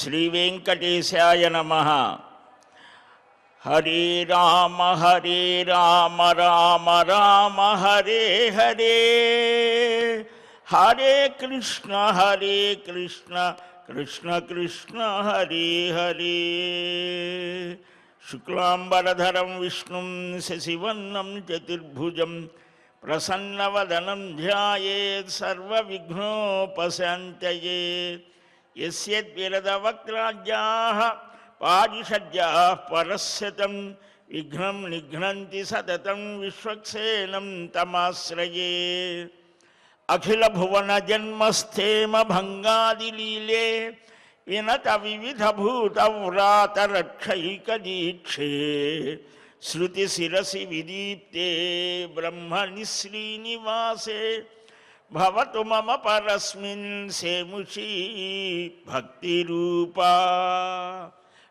శ్రీ వెంకటేశాయ నమః. హరే రామ రామ రామ హరే హరే, హరే కృష్ణ కృష్ణ కృష్ణ హరే హరే. శుక్లాంబరధరం విష్ణుం శశివర్ణం చతుర్భుజం ప్రసన్నవదనం ధ్యాయేత్ సర్వవిఘ్నోపశాంతయే. యస్యద్విరదవక్త్రాజ్యాః పారిషద్యాః పరస్యతం విఘ్నం నిఘ్నంతి సతతం విశ్వక్సేనం తమాశ్రయే. అఖిల భువన జన్మస్థేమ భంగాదిలీలే వినత వివిధ భూత వ్రాత రక్షైక దీక్షే. శృతి శిరసి విదీప్తే బ్రహ్మణి శ్రీనివాసే భవతు మమ పరస్మిన్ సేముషీ భక్తిరూపా.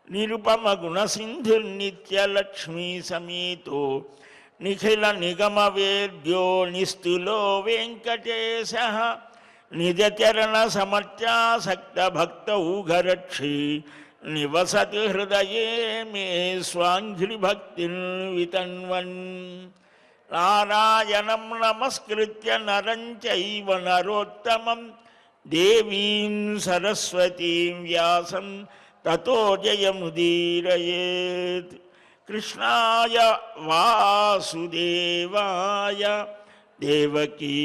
నిరుపమ గుణసింధుర్నిత్యలక్ష్మీ సమేతో నిఖిల నిగమ వేద్యో నిస్తులో వెంకటేశః. నిజచరణ సమర్చాసక్త భక్త ఊఘరక్షి నివసతి హృదయే మే స్వాంఘ్రి భక్తిన్ వితన్వన్. నారాయణం నమస్కృత్య నరం చైవ నరోత్తమం దేవీం సరస్వతీం వ్యాసం తతో జయముదీరయేత్. కృష్ణాయ వాసుదేవాయ దేవకీ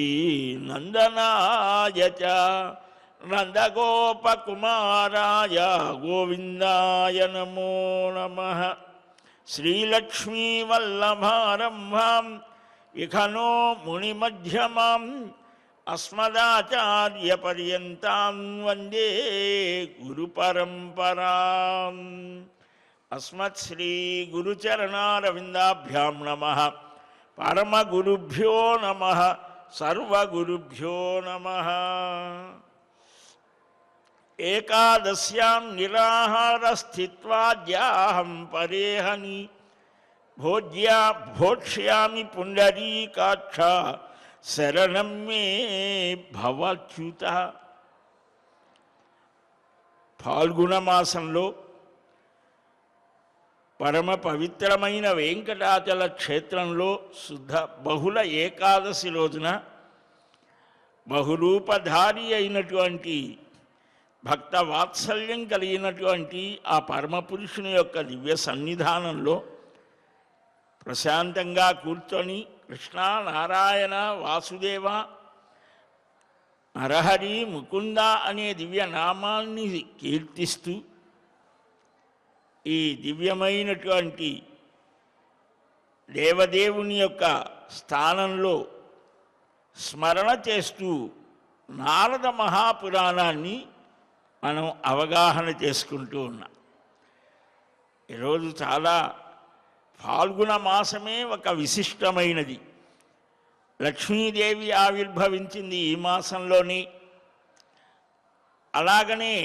నందనాయ చ నందగోపకుమారాయ గోవిందాయ నమో నమః. శ్రీలక్ష్మీవల్లభారంభాం విఖనో మునిమధ్యమాం అస్మదాచార్యపర్యంతాం వందే గురుపరంపరాం. అస్మత్శ్రీ గురుచరణారవిందాభ్యాం నమః. పరమగురుభ్యో నమః. సర్వగురుభ్యో నమః. ఏకాదశ్యాం నిరాహారస్థిత్వాద్యాహం పరేహని భోక్ష్యామి పుండరీకాక్ష శరణం మే భవచ్యుత. ఫాల్గుణ మాసంలో పరమ పవిత్రమైన వెంకటాచల క్షేత్రంలో శుద్ధ బహుళ ఏకాదశి రోజున బహురూపధారి అయినటువంటి భక్త వాత్సల్యం కలిగినటువంటి ఆ పరమపురుషుని యొక్క దివ్య సన్నిధానంలో ప్రశాంతంగా కూర్చొని కృష్ణ నారాయణ వాసుదేవ నరహరి ముకుంద అనే దివ్య నామాన్ని కీర్తిస్తూ ఈ దివ్యమైనటువంటి దేవదేవుని యొక్క స్థానంలో స్మరణ చేస్తూ నారద మహాపురాణాన్ని మనం అవగాహన చేసుకుంటూ ఉన్నాం. ఈరోజు చాలా ఫాల్గుణ మాసమే ఒక విశిష్టమైనది. లక్ష్మీదేవి ఆవిర్భవించింది ఈ మాసంలోని. అలాగనే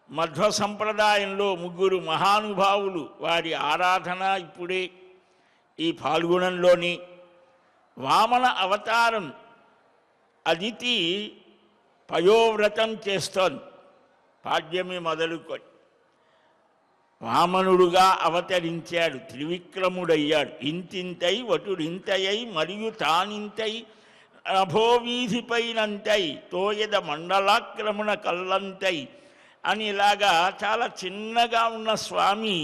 మధ్వ సంప్రదాయంలో ముగ్గురు మహానుభావులు వారి ఆరాధన ఇప్పుడే ఈ ఫాల్గుణంలోని. వామన అవతారం అదితి పయోవ్రతం చేస్తోంది. పాడ్యమి మొదలుకొని వామనుడుగా అవతరించాడు, త్రివిక్రముడయ్యాడు. ఇంతింతై వటుడింతయై మరియు తానింతై నభోవీధిపైనంతై తోయద మండలాక్రమణ కల్లంతై అని ఇలాగా చాలా చిన్నగా ఉన్న స్వామి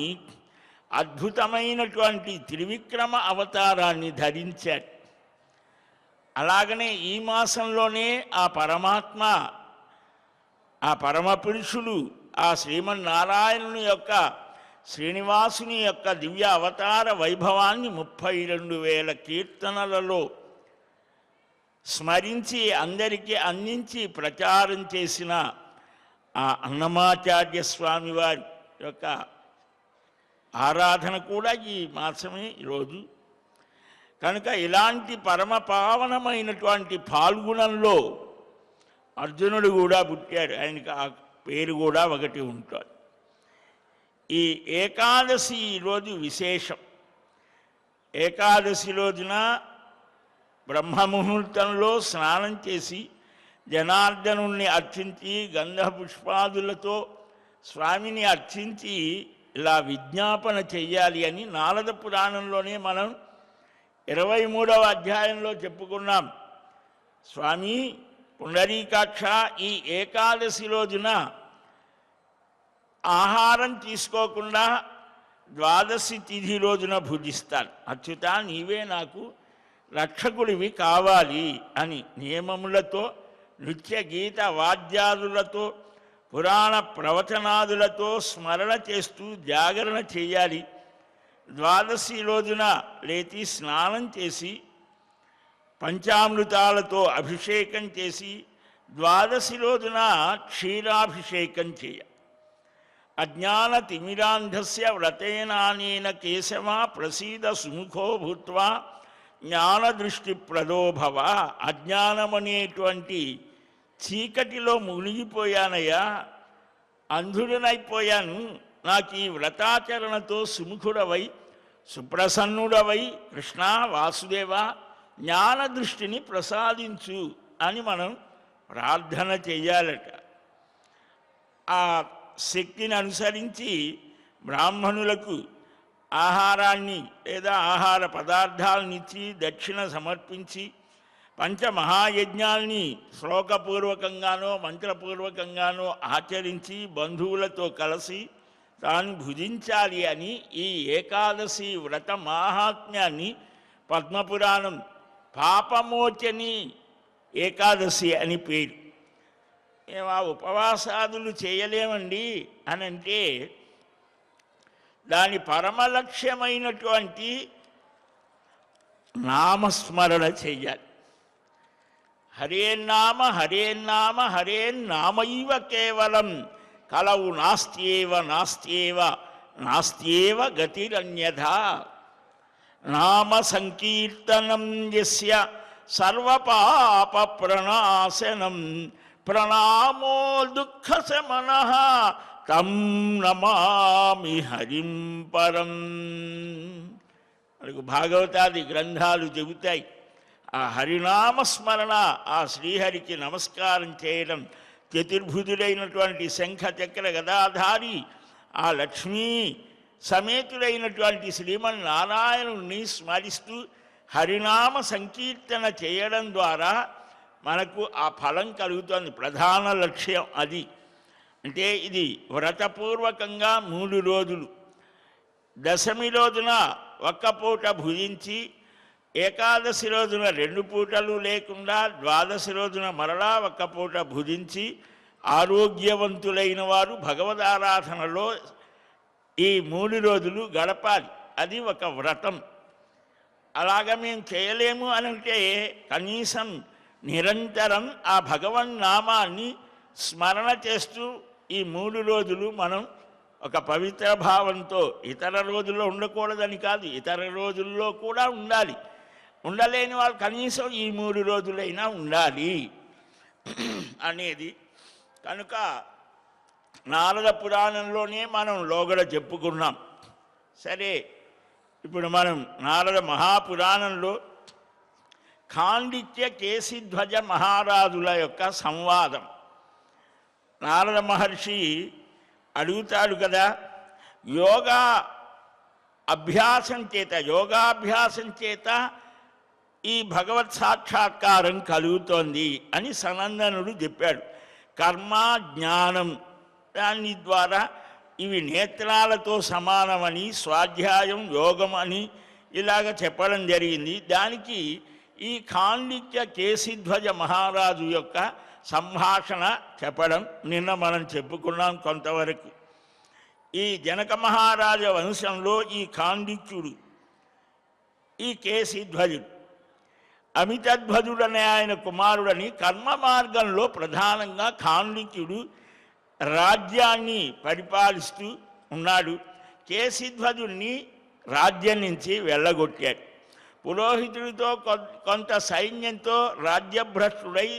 అద్భుతమైనటువంటి త్రివిక్రమ అవతారాన్ని ధరించాడు. అలాగనే ఈ మాసంలోనే ఆ పరమాత్మ, ఆ పరమపురుషులు, ఆ శ్రీమన్నారాయణుని యొక్క శ్రీనివాసుని యొక్క దివ్య అవతార వైభవాన్ని 32,000 కీర్తనలలో స్మరించి అందరికీ అందించి ప్రచారం చేసిన ఆ అన్నమాచార్య స్వామి వారి యొక్క ఆరాధన కూడా ఈ మాసమే ఈరోజు. కనుక ఇలాంటి పరమ పావనమైనటువంటి ఫాల్గుణంలో అర్జునుడు కూడా పుట్టాడు. ఆయనకి ఆ పేరు కూడా ఒకటి ఉంటుంది. ఈ ఏకాదశి రోజు విశేషం. ఏకాదశి రోజున బ్రహ్మముహూర్తంలో స్నానం చేసి జనార్దనుణ్ణి అర్చించి గంధ పుష్పాదులతో స్వామిని అర్చించి ఇలా విజ్ఞాపన చెయ్యాలి అని నారద పురాణంలోనే మనం 23వ అధ్యాయంలో చెప్పుకున్నాం. స్వామి పుండరీకాక్ష, ఈ ఏకాదశి రోజున ఆహారం తీసుకోకుండా ద్వాదశి తిథి రోజున భుజిస్తాను. అచ్యుత, నీవే నాకు రక్షకుడివి కావాలి అని నియమములతో, నృత్య గీత వాద్యాదులతో, పురాణ ప్రవచనాదులతో స్మరణ చేస్తూ జాగరణ చేయాలి. ద్వాదశి రోజున లేచి స్నానం చేసి పంచామృతాలతో అభిషేకం చేసి ద్వాదశి రోజున క్షీరాభిషేకం చేయాలి. అజ్ఞాన తిమిరాంధస్య వ్రతేనానేన కేశవ ప్రసీద సుముఖో భూత్వా జ్ఞానదృష్టి ప్రదోభవ. అజ్ఞానమనేటువంటి చీకటిలో మునిగిపోయానయ్యా, అంధుడనైపోయాను. నాకు ఈ వ్రతాచరణతో సుముఖుడవై సుప్రసన్నుడవై కృష్ణ వాసుదేవ జ్ఞానదృష్టిని ప్రసాదించు అని మనం ప్రార్థన చెయ్యాలట. ఆ శక్తిని అనుసరించి బ్రాహ్మణులకు ఆహారాన్ని లేదా ఆహార పదార్థాలనిచ్చి దక్షిణ సమర్పించి పంచమహాయజ్ఞాల్ని శ్లోకపూర్వకంగానో మంత్రపూర్వకంగానో ఆచరించి బంధువులతో కలిసి తాను భుజించాలి అని ఈ ఏకాదశి వ్రత మాహాత్మ్యాన్ని పద్మపురాణం పాపమోచని ఏకాదశి అని పేరు. మేము ఆ ఉపవాసాదులు చేయలేమండి అని అంటే దాని పరమలక్ష్యమైనటువంటి నామస్మరణ చెయ్యాలి. హరేన్నామ హరేన్నామ హరేన్నామైవ కేవలం కలవు నాస్త్యేవ నాస్త్యేవ నాస్త్యేవ గతిరన్యథా. నామ సంకీర్తనం యస్య సర్వపాప ప్రణాశనం ప్రణామో దుఃఖశమనః తం నమామి హరిం పరం. మనకు భాగవతాది గ్రంథాలు చెబుతాయి. ఆ హరినామస్మరణ, ఆ శ్రీహరికి నమస్కారం చేయడం, చతుర్భుజుడైనటువంటి శంఖ చక్ర గదాధారి ఆ లక్ష్మీ సమేతుడైనటువంటి శ్రీమన్నారాయణుణ్ణి స్మరిస్తూ హరినామ సంకీర్తన చేయడం ద్వారా మనకు ఆ ఫలం కలుగుతుంది. ప్రధాన లక్ష్యం అది. అంటే ఇది వ్రతపూర్వకంగా 3 రోజులు, దశమి రోజున ఒక్క పూట భుజించి, ఏకాదశి రోజున 2 పూటలు లేకుండా ద్వాదశి రోజున మరలా ఒక్క పూట భుజించి ఆరోగ్యవంతులైన వారు భగవదారాధనలో ఈ 3 రోజులు గడపాలి. అది ఒక వ్రతం. అలాగా మేము చేయలేము అని అంటే కనీసం నిరంతరం ఆ భగవన్నామాన్ని స్మరణ చేస్తూ ఈ 3 రోజులు మనం ఒక పవిత్ర భావంతో, ఇతర రోజుల్లో ఉండకూడదని కాదు, ఇతర రోజుల్లో కూడా ఉండాలి. ఉండలేని వాళ్ళు కనీసం ఈ 3 రోజులైనా ఉండాలి అనేది. కనుక నారద పురాణంలోనే మనం లోగడ చెప్పుకున్నాం. సరే, ఇప్పుడు మనం నారద మహాపురాణంలో ఖాండిత్య కేశిధ్వజ మహారాజుల యొక్క సంవాదం. నారద మహర్షి అడుగుతాడు కదా, యోగాభ్యాసం చేత ఈ భగవత్ సాక్షాత్కారం కలుగుతోంది అని సనందనుడు చెప్పాడు. కర్మ జ్ఞానం దాని ద్వారా ఇవి నేత్రాలతో సమానమని, స్వాధ్యాయం యోగం అని ఇలాగ చెప్పడం జరిగింది. దానికి ఈ ఖాండిత్య కేశిధ్వజ మహారాజు యొక్క సంభాషణ చెప్పడం నిన్న మనం చెప్పుకున్నాం కొంతవరకు. ఈ జనక మహారాజ వంశంలో ఈ ఖాండిత్యుడు, ఈ కేశిధ్వజుడు, అమితధ్వజుడనే ఆయన కుమారుడని కర్మ మార్గంలో ప్రధానంగా ఖాండిత్యుడు రాజ్యాన్ని పరిపాలిస్తూ ఉన్నాడు. కేశిధ్వజుడిని రాజ్యం నుంచి వెళ్ళగొట్టాడు. పురోహితుడితో కొంత సైన్యంతో రాజ్యభ్రష్టుడై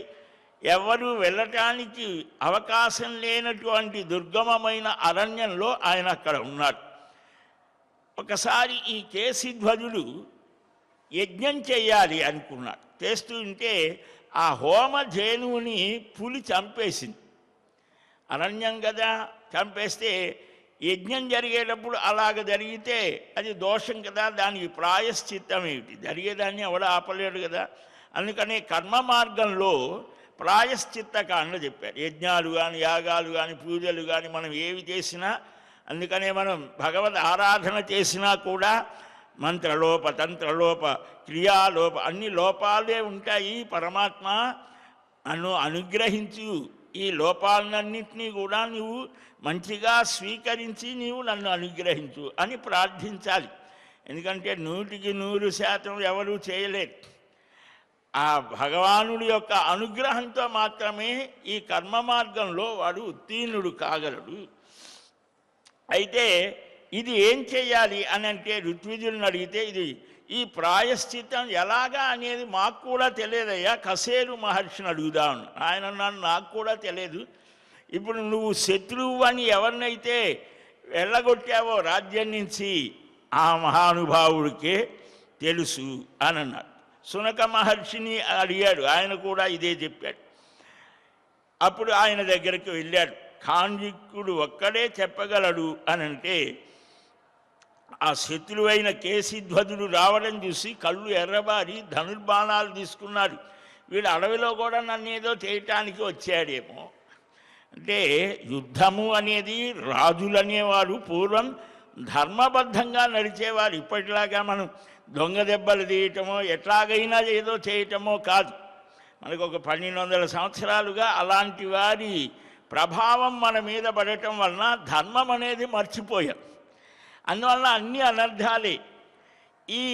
ఎవరు వెళ్ళటానికి అవకాశం లేనటువంటి దుర్గమమైన అరణ్యంలో ఆయన అక్కడ ఉన్నాడు. ఒకసారి ఈ కేశిధ్వజుడు యజ్ఞం చేయాలి అనుకున్నాడు. చేస్తూ ఉంటే ఆ హోమధేనువుని పులి చంపేసింది. అరణ్యం కదా, చంపేస్తే యజ్ఞం జరిగేటప్పుడు అలాగ జరిగితే అది దోషం కదా, దానికి ప్రాయశ్చిత్తం ఏమిటి? జరిగేదాన్ని ఎవడ ఆపలేడు కదా. అందుకని కర్మ మార్గంలో ప్రాయశ్చిత్త కాండ చెప్పారు. యజ్ఞాలు కానీ, యాగాలు కానీ, పూజలు కానీ మనం ఏవి చేసినా, అందుకనే మనం భగవద్ ఆరాధన చేసినా కూడా మంత్రలోప, తంత్రలోప, క్రియాలోప అన్ని లోపాలే ఉంటాయి. పరమాత్మ నన్ను అనుగ్రహించు, ఈ లోపాలన్నింటినీ కూడా నువ్వు మంచిగా స్వీకరించి నీవు నన్ను అనుగ్రహించు అని ప్రార్థించాలి. ఎందుకంటే 100% ఎవరూ చేయలేరు. ఆ భగవానుడి యొక్క అనుగ్రహంతో మాత్రమే ఈ కర్మ మార్గంలో వాడు ఉత్తీర్ణుడు కాగలడు. అయితే ఇది ఏం చేయాలి అని అంటే ఋత్విజులను అడిగితే ఇది ఈ ప్రాయశ్చిత్తం ఎలాగా అనేది మాకు కూడా తెలియదయ్యా, కసేరు మహర్షిని అడుగుదాను. ఆయన అన్నాడు నాకు కూడా తెలియదు. ఇప్పుడు నువ్వు శత్రువు అని ఎవరినైతే వెళ్ళగొట్టావో రాజ్యం నుంచి ఆ మహానుభావుడికే తెలుసు అని అన్నాడు. శునక మహర్షిని అడిగాడు, ఆయన కూడా ఇదే చెప్పాడు. అప్పుడు ఆయన దగ్గరికి వెళ్ళాడు. ఖాండికుడు ఒక్కడే చెప్పగలడు అని అంటే ఆ శత్రువైన కేశిధ్వజుడు రావడం చూసి కళ్ళు ఎర్రబారి ధనుర్బాణాలు తీసుకున్నాడు. వీడు అడవిలో కూడా నన్ను ఏదో చేయటానికి వచ్చాడేమో. అంటే యుద్ధము అనేది రాజులు అనేవారు పూర్వం ధర్మబద్ధంగా నడిచేవారు. ఇప్పటిలాగా మనం దొంగ దెబ్బలు తీయటమో ఎట్లాగైనా ఏదో చేయటమో కాదు. మనకు ఒక 1200 సంవత్సరాలుగా అలాంటి వారి ప్రభావం మన మీద పడటం వలన ధర్మం అనేది మర్చిపోయాం. అందువల్ల అన్ని అనర్థాలే. ఈ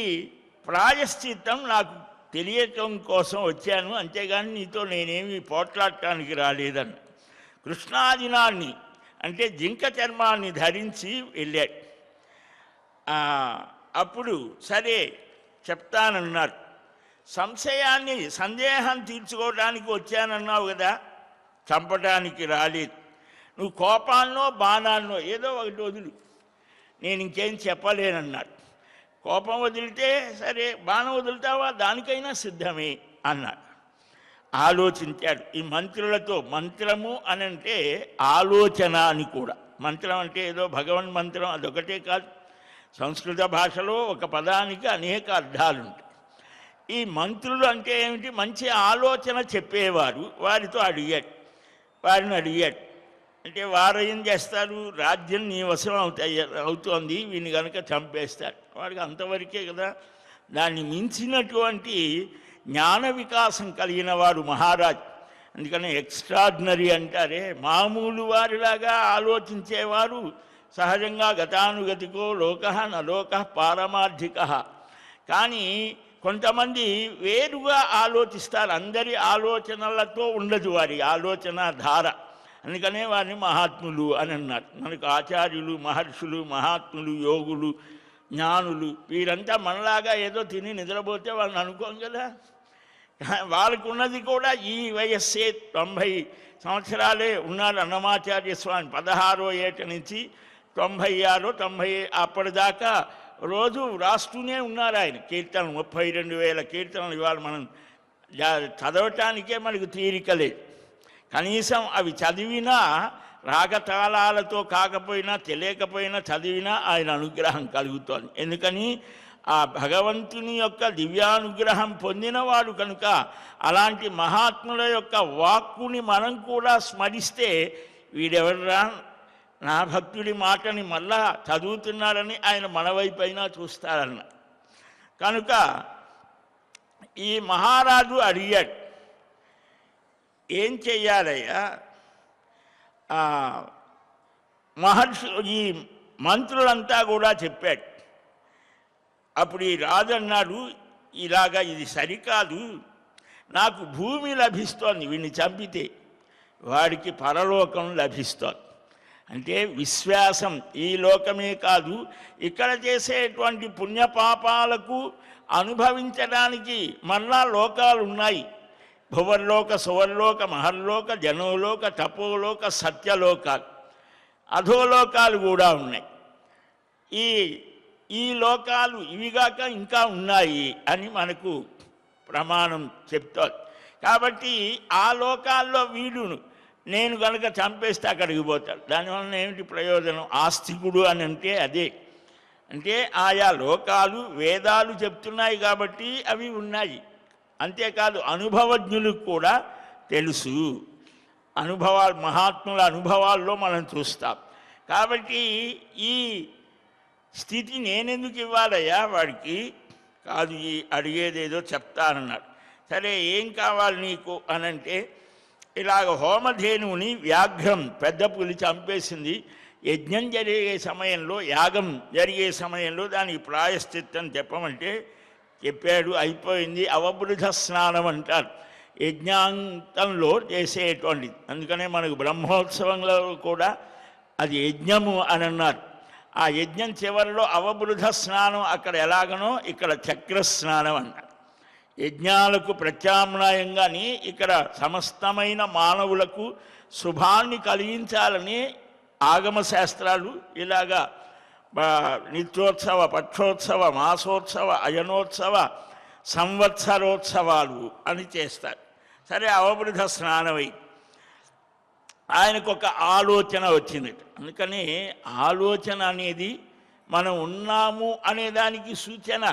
ప్రాయశ్చిత్తం నాకు తెలియటం కోసం వచ్చాను, అంతేగాని నీతో నేనేమి పోట్లాడటానికి రాలేదని. కృష్ణాదినాన్ని అంటే జింక చర్మాన్ని ధరించి వెళ్ళాడు. అప్పుడు సరే చెప్తానన్నారు. సందేహం తీర్చుకోవడానికి వచ్చానన్నావు కదా, చంపడానికి రాలేదు. నువ్వు కోపాన్నో బాణాన్నో ఏదో ఒకటి వదులు, నేను ఇంకేం చెప్పలేనన్నాడు. కోపం వదిలితే సరే, బాణం వదులుతావా, దానికైనా సిద్ధమే అన్నాడు. ఆలోచించాడు. ఈ మంత్రులతో, మంత్రము అని అంటే ఆలోచన అని కూడా. మంత్రం అంటే ఏదో భగవన్ మంత్రం అదొకటే కాదు. సంస్కృత భాషలో ఒక పదానికి అనేక అర్థాలుంటాయి. ఈ మంత్రులు అంటే ఏమిటి? మంచి ఆలోచన చెప్పేవారు. వారితో వారిని అడిగాడు. అంటే వారు ఏం చేస్తారు, రాజ్యం నీ వశం అవుతోంది, వీడిని కనుక చంపేస్తారు. వాడికి అంతవరకే కదా. దాన్ని మించినటువంటి జ్ఞాన వికాసం కలిగిన వాడు మహారాజు. అందుకని ఎక్స్ట్రాడినరీ అంటారే, మామూలు వారిలాగా ఆలోచించేవారు సహజంగా గతానుగతికో లోక నలోక పారమార్థిక. కానీ కొంతమంది వేరుగా ఆలోచిస్తారు. అందరి ఆలోచనలతో ఉండదు వారి ఆలోచన ధార. అందుకనే వారిని మహాత్ములు అని అన్నారు. మనకు ఆచార్యులు, మహర్షులు, మహాత్ములు, యోగులు, జ్ఞానులు వీరంతా మనలాగా ఏదో తిని నిద్రపోతే వాళ్ళని అనుకోం కదా. వాళ్ళకు ఉన్నది కూడా ఈ వయస్సే. 90 సంవత్సరాలే ఉన్నారు అన్నమాచార్య స్వామి. 16వ ఏట నుంచి 96, 90 అప్పటిదాకా రోజు రాస్తూనే ఉన్నారు ఆయన కీర్తనలు. 32,000 కీర్తనలు ఇవాళ మనం చదవటానికే మనకు తీరిక లేదు. కనీసం అవి చదివినా రాగతాళాలతో కాకపోయినా తెలియకపోయినా చదివినా ఆయన అనుగ్రహం కలుగుతోంది. ఎందుకని ఆ భగవంతుని యొక్క దివ్యానుగ్రహం పొందినవాడు కనుక అలాంటి మహాత్ముల యొక్క వాక్కుని మనం కూడా స్మరిస్తే వీడెవర్రా నా భక్తుడి మాటని మళ్ళా చదువుతున్నారని ఆయన మన వైపైనా చూస్తారన్న. కనుక ఈ మహారాజు అడిగాడు, ఏం చెయ్యాలయ్యా? ఈ మంత్రులంతా కూడా చెప్పాడు. అప్పుడు ఈ రాజు అన్నాడు, ఇలాగా ఇది సరికాదు, నాకు భూమి లభిస్తోంది, వీడిని చంపితే వాడికి పరలోకం లభిస్తోంది. అంటే విశ్వాసం ఈ లోకమే కాదు, ఇక్కడ చేసేటువంటి పుణ్యపాపాలకు అనుభవించడానికి మళ్ళా లోకాలు ఉన్నాయి. భువర్లోక, సువర్లోక, మహర్లోక, జనోలోక, తపోలోక, సత్యలోకాలు, అధోలోకాలు కూడా ఉన్నాయి. ఈ లోకాలు ఇవిగాక ఇంకా ఉన్నాయి అని మనకు ప్రమాణం చెప్తోంది. కాబట్టి ఆ లోకాల్లో వీడును నేను కనుక చంపేస్తే అక్కడికి పోతాడు. దానివల్ల ఏమిటి ప్రయోజనం? ఆస్తికుడు అని అంటే అదే. అంటే ఆయా లోకాలు వేదాలు చెప్తున్నాయి కాబట్టి అవి ఉన్నాయి. అంతేకాదు అనుభవజ్ఞులకు కూడా తెలుసు. అనుభవాలు, మహాత్ముల అనుభవాల్లో మనం చూస్తాం. కాబట్టి ఈ స్థితి నేనెందుకు ఇవ్వాలయ్యా వాడికి? కాదు, ఈ అడిగేదేదో చెప్తానన్నాడు. సరే, ఏం కావాలి నీకు అనంటే, ఇలాగ హోమధేనువుని వ్యాఘ్రం పెద్ద పులి చంపేసింది. యజ్ఞం జరిగే సమయంలో, యాగం జరిగే సమయంలో దానికి ప్రాయశ్చిత్తం చెప్పమంటే చెప్పాడు. అయిపోయింది. అవబృధ స్నానం అంటారు, యజ్ఞాంతంలో చేసేటువంటిది. అందుకనే మనకు బ్రహ్మోత్సవంలో కూడా అది యజ్ఞము అని అన్నారు. ఆ యజ్ఞం చివరిలో అవబృధ స్నానం అక్కడ ఎలాగనో ఇక్కడ చక్ర స్నానం అన్నారు. యజ్ఞాలకు ప్రత్యామ్నాయంగాని ఇక్కడ సమస్తమైన మానవులకు శుభాన్ని కలిగించాలని ఆగమ శాస్త్రాలు ఇలాగా నిత్యోత్సవ, పక్షోత్సవ, మాసోత్సవ, అయనోత్సవ, సంవత్సరోత్సవాలు అని చేస్తారు. సరే, అవబృధ స్నానమై ఆయనకు ఒక ఆలోచన వచ్చింది. అందుకని ఆలోచన అనేది మనం ఉన్నాము అనేదానికి సూచన.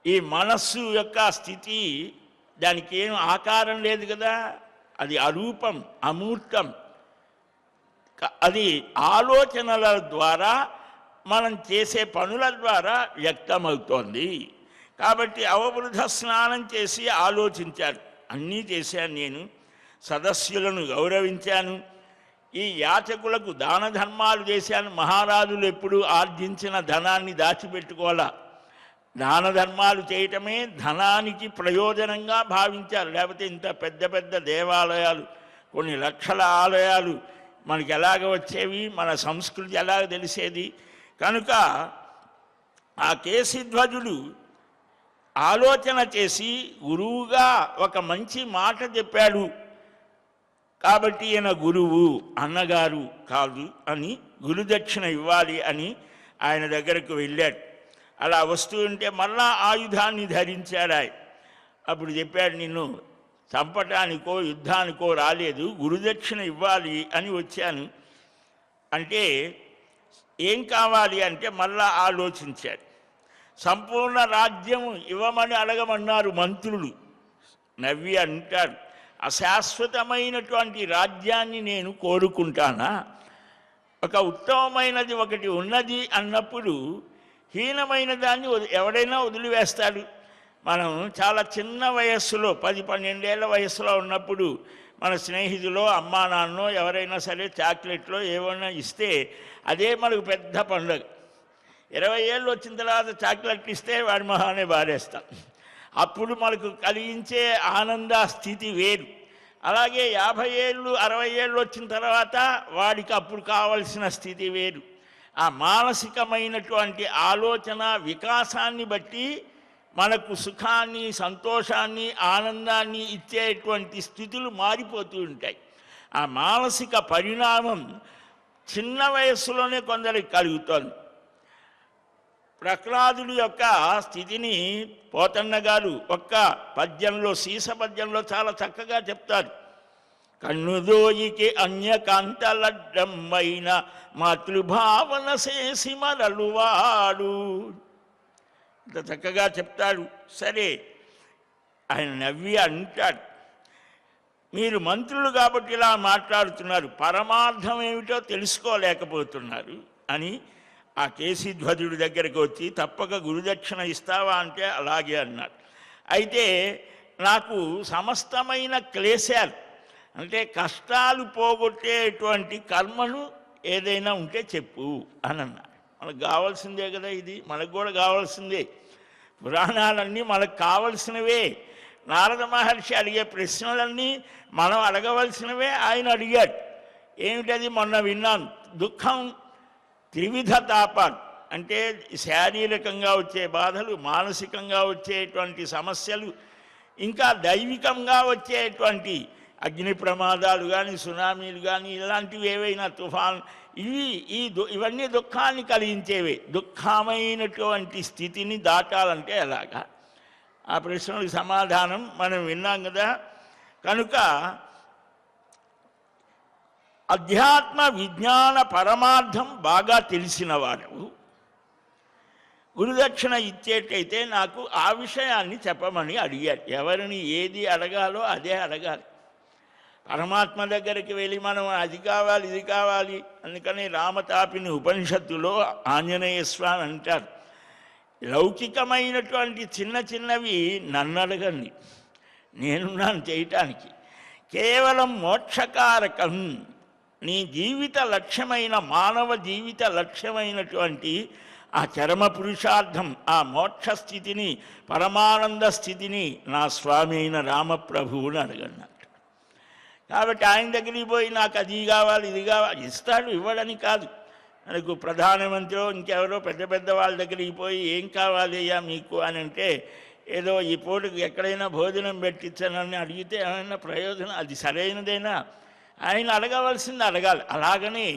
ఈ మనస్సు యొక్క స్థితి, దానికి ఏం ఆకారం లేదు కదా, అది అరూపం, అమూర్తం. అది ఆలోచనల ద్వారా మనం చేసే పనుల ద్వారా వ్యక్తమవుతోంది. కాబట్టి అవబృధ స్నానం చేసి ఆలోచించాడు. అన్నీ చేశాను నేను, సదస్సులను గౌరవించాను, ఈ యాచకులకు దాన ధర్మాలు చేశాను. మహారాజులు ఎప్పుడు ఆర్జించిన ధనాన్ని దాచిపెట్టుకోవాలా, దాన ధర్మాలు చేయటమే ధనానికి ప్రయోజనంగా భావించారు. లేకపోతే ఇంత పెద్ద పెద్ద దేవాలయాలు, కొన్ని లక్షల ఆలయాలు మనకి ఎలాగ వచ్చేవి, మన సంస్కృతి ఎలాగ తెలిసేది? కనుక ఆ కేశిధ్వజుడు ఆలోచన చేసి గురువుగా ఒక మంచి మాట చెప్పాడు కాబట్టి ఈయన గురువు, అన్నగారు కాదు అని గురుదక్షిణ ఇవ్వాలి అని ఆయన దగ్గరకు వెళ్ళాడు. అలా వస్తూ ఉంటే మళ్ళా ఆయుధాన్ని ధరించాడు ఆయన. అప్పుడు చెప్పాడు, నిన్ను చంపటానికో యుద్ధానికో రాలేదు, గురుదక్షిణ ఇవ్వాలి అని వచ్చాను. అంటే ఏం కావాలి అంటే మళ్ళా ఆలోచించాడు. సంపూర్ణ రాజ్యం ఇవ్వమని అడగమన్నారు మంత్రులు. నవ్వి అంటారు, అశాశ్వతమైనటువంటి రాజ్యాన్ని నేను కోరుకుంటానా? ఒక ఉత్తమమైనది ఒకటి ఉన్నది అన్నప్పుడు హీనమైన దాన్ని ఎవడైనా వదిలివేస్తాడు. మనం చాలా చిన్న వయస్సులో 10-12 ఏళ్ల వయస్సులో ఉన్నప్పుడు మన స్నేహితులో అమ్మా నాన్నో ఎవరైనా సరే చాక్లెట్లో ఏమైనా ఇస్తే అదే మనకు పెద్ద పండుగ. 20 ఏళ్ళు వచ్చిన తర్వాత చాక్లెట్ ఇస్తే వాడి మొహానే బారేస్తాం. అప్పుడు మనకు కలిగించే ఆనంద స్థితి వేరు. అలాగే 50 ఏళ్ళు 60 ఏళ్ళు వచ్చిన తర్వాత వాడికి అప్పుడు కావలసిన స్థితి వేరు. ఆ మానసికమైనటువంటి ఆలోచన వికాసాన్ని బట్టి మనకు సుఖాన్ని, సంతోషాన్ని, ఆనందాన్ని ఇచ్చేటువంటి స్థితులు మారిపోతూ ఉంటాయి. ఆ మానసిక పరిణామం చిన్న వయస్సులోనే కొందరికి కలుగుతోంది. ప్రహ్లాదుడి యొక్క స్థితిని పోతన్న గారు ఒక్క పద్యంలో, సీస పద్యంలో చాలా చక్కగా చెప్తారు. కన్నుదోయికి అన్యకాంతలడ్డమ్మైన మాతృభావన చేసి మరలువాడు, ఇంత చక్కగా చెప్తాడు. సరే, ఆయన నవ్వి అంటాడు, మీరు మంత్రులు కాబట్టి ఇలా మాట్లాడుతున్నారు, పరమార్థం ఏమిటో తెలుసుకోలేకపోతున్నారు అని ఆ కేశిధ్వజుడి దగ్గరికి వచ్చి, తప్పక గురుదక్షిణ ఇస్తావా అంటే అలాగే అన్నాడు. అయితే నాకు సమస్తమైన క్లేశాలు అంటే కష్టాలు పోగొట్టేటువంటి కర్మను ఏదైనా ఉంటే చెప్పు అని అన్నాడు. మనకు కావాల్సిందే కదా, ఇది మనకు కూడా కావాల్సిందే. పురాణాలన్నీ మనకు కావలసినవే. నారద మహర్షి అడిగే ప్రశ్నలన్నీ మనం అడగవలసినవే ఆయన అడిగాడు. ఏమిటది? మొన్న విన్నాం, దుఃఖం త్రివిధ తాపాలు అంటే శారీరకంగా వచ్చే బాధలు, మానసికంగా వచ్చేటువంటి సమస్యలు, ఇంకా దైవికంగా వచ్చేటువంటి అగ్ని ప్రమాదాలు కానీ, సునామీలు కానీ, ఇలాంటివి ఏవైనా తుఫాన్, ఇవన్నీ దుఃఖాన్ని కలిగించేవే. దుఃఖమైనటువంటి స్థితిని దాటాలంటే ఎలాగా? ఆ ప్రశ్నలకు సమాధానం మనం విన్నాం కదా. కనుక అధ్యాత్మ విజ్ఞాన పరమార్థం బాగా తెలిసినవాడు గురుదక్షిణ ఇచ్చేటైతే నాకు ఆ విషయాన్ని చెప్పమని అడిగారు. ఎవరిని ఏది అడగాలో అదే అడగాలి. పరమాత్మ దగ్గరికి వెళ్ళి మనం అది కావాలి ఇది కావాలి అందుకని రామతాపిని ఉపనిషత్తులో ఆంజనేయ స్వామి అంటారు, లౌకికమైనటువంటి చిన్న చిన్నవి నన్ను అడగండి, నేనున్నాను చేయటానికి. కేవలం మోక్షకారకం నీ జీవిత లక్ష్యమైన మానవ జీవిత లక్ష్యమైనటువంటి ఆ చరమ పురుషార్థం, ఆ మోక్ష స్థితిని, పరమానంద స్థితిని నా స్వామి అయిన రామప్రభువుని అడగన్నారు. కాబట్టి ఆయన దగ్గరికి పోయి నాకు అది కావాలి ఇది కావాలి ఇస్తాడు, ఇవ్వడని కాదు. మనకు ప్రధానమంత్రి ఇంకెవరో పెద్ద పెద్ద వాళ్ళ దగ్గరికి పోయి ఏం కావాలి అయ్యా మీకు అని అంటే ఏదో ఈ పూటకు ఎక్కడైనా భోజనం పెట్టించానని అడిగితే ఏమైనా ప్రయోజనం, అది సరైనదేనా? ఆయన అడగవలసింది అడగాలి. అలాగనే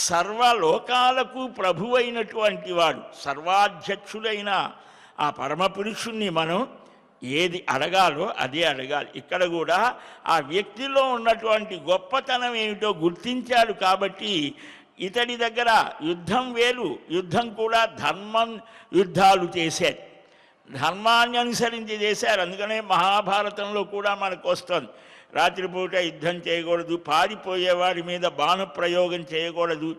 సర్వలోకాలకు ప్రభు అయినటువంటి వాడు, సర్వాధ్యక్షుడైన ఆ పరమపురుషుణ్ణి మనం ఏది అడగాలో అదే అడగాలి. ఇక్కడ కూడా ఆ వ్యక్తిలో ఉన్నటువంటి గొప్పతనం ఏమిటో గుర్తించాడు. కాబట్టి ఇతడి దగ్గర యుద్ధం వేరు, యుద్ధం కూడా ధర్మం యుద్ధాలు చేశారు, ధర్మాన్ని అనుసరించి చేశారు. అందుకనే మహాభారతంలో కూడా మనకు వస్తుంది, రాత్రిపూట యుద్ధం చేయకూడదు, పారిపోయేవాడి మీద బాణప్రయోగం చేయకూడదు,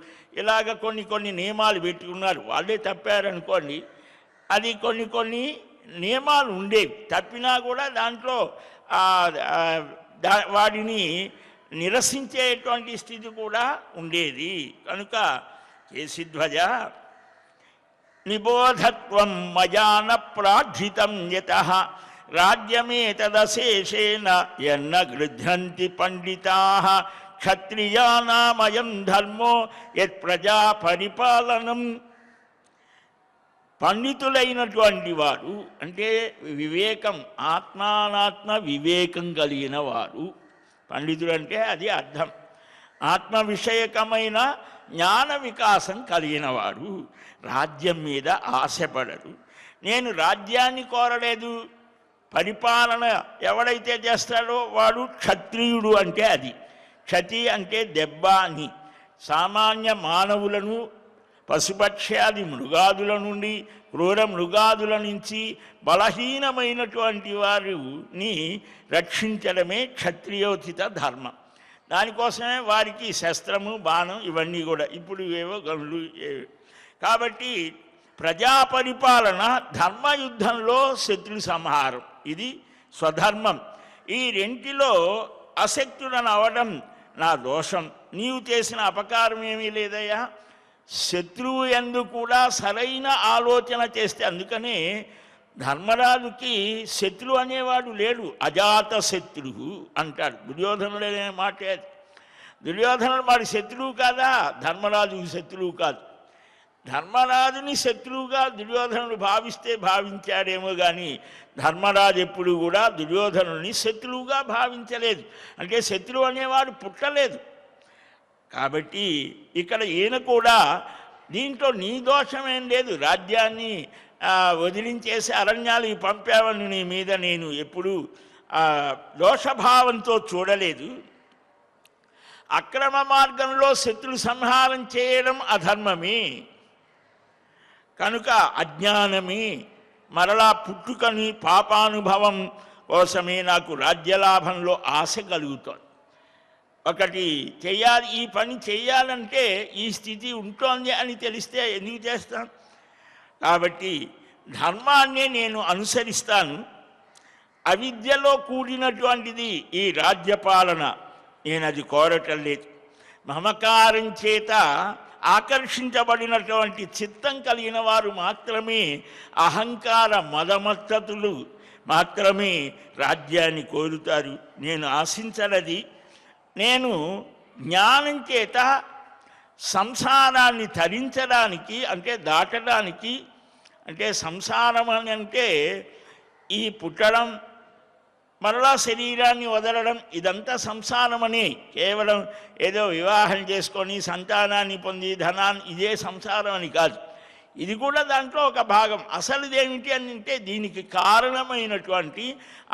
ఇలాగ కొన్ని కొన్ని నియమాలు పెట్టుకున్నారు. వాళ్ళే తప్పారనుకోండి, అది కొన్ని నియమాలు ఉండేవి. తప్పినా కూడా దాంట్లో వాడిని నిరసించేటువంటి స్థితి కూడా ఉండేది. కనుక కేశిధ్వజ నిబోధత్వం మజాన ప్రార్థితం యతః రాజ్యమేతదశేషేణ యన్న గృధ్యంతి పండితాః క్షత్రియానామయం ధర్మో యత్ ప్రజా పరిపాలనం. పండితులైనటువంటి వారు అంటే వివేకం, ఆత్మానాత్మ వివేకం కలిగిన వారు. పండితుడు అంటే అది అర్థం, ఆత్మ విషయకమైన జ్ఞాన వికాసం కలిగిన వారు రాజ్యం మీద ఆశపడరు. నేను రాజ్యాన్ని కోరలేదు, పరిపాలన ఎవడైతే చేస్తాడో వాడు క్షత్రియుడు అంటే అది. క్షతి అంటే దెబ్బ అని. సామాన్య మానవులను పశుపక్ష్యాది మృగాదుల నుండి, క్రూర మృగాదుల నుంచి బలహీనమైనటువంటి వారిని రక్షించడమే క్షత్రియోచిత ధర్మం. దానికోసమే వారికి శస్త్రము బాణం ఇవన్నీ కూడా, ఇప్పుడు ఏవో గనులు. కాబట్టి ప్రజాపరిపాలన, ధర్మయుద్ధంలో శత్రు సంహారం, ఇది స్వధర్మం. ఈ రెంటిలో అశక్తుడని అవడం నా దోషం. నీవు చేసిన అపకారం ఏమీ లేదయ్యా. శత్రువు యందు కూడా సరైన ఆలోచన చేస్తే, అందుకనే ధర్మరాజుకి శత్రువు అనేవాడు లేడు, అజాత శత్రువు అంటాడు. దుర్యోధనుడు అనే మాట, దుర్యోధనుడు మరి శత్రువు కాదా? ధర్మరాజుకి శత్రువు కాదు. ధర్మరాజుని శత్రువుగా దుర్యోధనుడు భావిస్తే భావించాడేమో కానీ ధర్మరాజు ఎప్పుడు కూడా దుర్యోధనుని శత్రువుగా భావించలేదు. అంటే శత్రువు అనేవాడు పుట్టలేదు. కాబట్టి ఇక్కడ ఈయన కూడా దీంట్లో నీ దోషమేం లేదు, రాజ్యాన్ని వదిలించేసి అరణ్యాలు పంపావని నీ మీద నేను ఎప్పుడు దోషభావంతో చూడలేదు. అక్రమ మార్గంలో శత్రు సంహారం చేయడం అధర్మమే, కనుక అజ్ఞానమే. మరలా పుట్టుకని పాపానుభవం కోసమే నాకు రాజ్యలాభంలో ఆశ కలుగుతోంది. ఒకటి చెయ్యాలి, ఈ పని చెయ్యాలంటే ఈ స్థితి ఉంటుంది అని తెలిస్తే ఎందుకు చేస్తాను? కాబట్టి ధర్మాన్ని నేను అనుసరిస్తాను. అవిద్యలో కూడినటువంటిది ఈ రాజ్యపాలన, నేను అది కోరటం లేదు. మమకారం చేత ఆకర్షించబడినటువంటి చిత్తం కలిగిన వారు మాత్రమే, అహంకార మదమత్తతులు మాత్రమే రాజ్యాన్ని కోరుతారు. నేను ఆశించనది, నేను జ్ఞానం చేత సంసారాన్ని తరించడానికి, అంటే దాటడానికి, అంటే సంసారం అని అంటే ఈ పుట్టడం మరలా శరీరాన్ని వదలడం, ఇదంతా సంసారమని. కేవలం ఏదో వివాహం చేసుకొని సంతానాన్ని పొంది ధనాన్ని, ఇదే సంసారం అని కాదు. ఇది కూడా దాంట్లో ఒక భాగం. అసలుదేమిటి అని అంటే దీనికి కారణమైనటువంటి